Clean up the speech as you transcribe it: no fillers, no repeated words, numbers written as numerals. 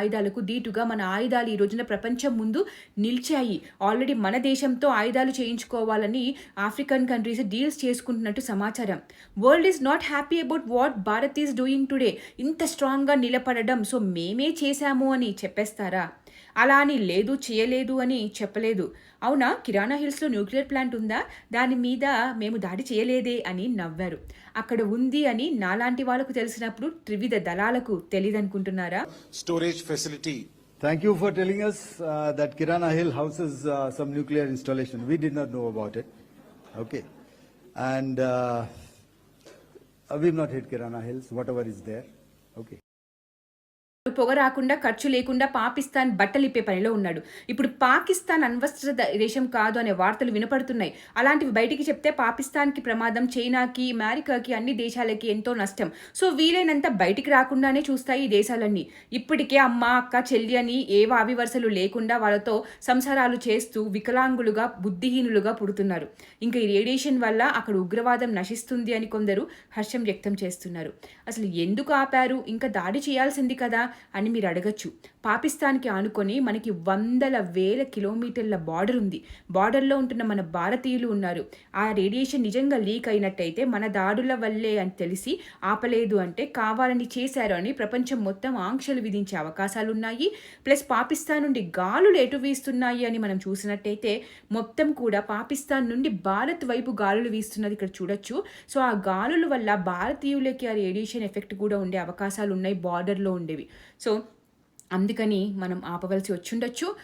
ఆయుధాలకు దీటుగా మన ఆయుధాలు ఈ రోజున ప్రపంచం ముందు నిలిచాయి. ఆల్రెడీ మన దేశంతో ఆయుధాలు చేయించుకోవాలని ఆఫ్రికన్ కంట్రీస్ డీల్స్ చేసుకుంటున్నట్టు సమాచారం. World is not happy about what Bharat is doing today. ఇంత స్ట్రాంగ్గా నిలబడడం సో మేమే చేశాము అని చెప్పేస్తారా? అలా అని లేదు చేయలేదు అని చెప్పలేదు. అవునా, కిరాణా హిల్స్లో న్యూక్లియర్ ప్లాంట్ ఉందా, దాని మీద మేము దాడి చేయలేదే అని నవ్వారు. అక్కడ ఉంది అని నాలాంటి వాళ్ళకు తెలిసినప్పుడు త్రివిధ దళాలకు తెలియదనుకుంటున్నారా? Storage facility. Thank you for telling us that Kirana Hill houses some nuclear installation. We did not know about it. Okay. And we've not hit Kirana Hills, whatever is there. Okay. పొగ రాకుండా ఖర్చు లేకుండా పాకిస్తాన్ బట్టలిప్పే పనిలో ఉన్నాడు. ఇప్పుడు పాకిస్తాన్ అణ్వస్త్ర దేశం కాదు అనే వార్తలు వినపడుతున్నాయి. అలాంటివి బయటికి చెప్తే పాకిస్తాన్కి ప్రమాదం, చైనాకి, అమెరికాకి, అన్ని దేశాలకి ఎంతో నష్టం. సో వీలైనంత బయటికి రాకుండానే చూస్తాయి ఈ దేశాలన్నీ. ఇప్పటికే అమ్మ, అక్క, చెల్లి అని ఏవో అవివరుసలు లేకుండా వాళ్ళతో సంసారాలు చేస్తూ వికలాంగులుగా, బుద్ధిహీనులుగా పుడుతున్నారు. ఇంకా ఈ రేడియేషన్ వల్ల అక్కడ ఉగ్రవాదం నశిస్తుంది అని కొందరు హర్షం వ్యక్తం చేస్తున్నారు. అసలు ఎందుకు ఆపారు? ఇంకా దాడి చేయాల్సింది కదా అని మీరు అడగచ్చు. పాకిస్తాన్కి ఆనుకొని మనకి వందల వేల కిలోమీటర్ల బార్డర్ ఉంది. బార్డర్లో ఉంటున్న మన భారతీయులు ఉన్నారు. ఆ రేడియేషన్ నిజంగా లీక్ అయినట్టయితే మన దాడుల వల్లే అని తెలిసి ఆపలేదు అంటే కావాలని చేశారు అని ప్రపంచం మొత్తం ఆంక్షలు విధించే అవకాశాలు ఉన్నాయి. ప్లస్ పాకిస్తాన్ నుండి గాలులు ఎటు వీస్తున్నాయి అని మనం చూసినట్టయితే మొత్తం కూడా పాకిస్తాన్ నుండి భారత్ వైపు గాలులు వీస్తున్నది ఇక్కడ చూడొచ్చు. సో ఆ గాలుల వల్ల భారతీయులకి ఆ రేడియేషన్ ఎఫెక్ట్ కూడా ఉండే అవకాశాలు ఉన్నాయి బార్డర్లో ఉండేవి. సో అందుకని మనం ఆపవలసి వచ్చుండొచ్చు.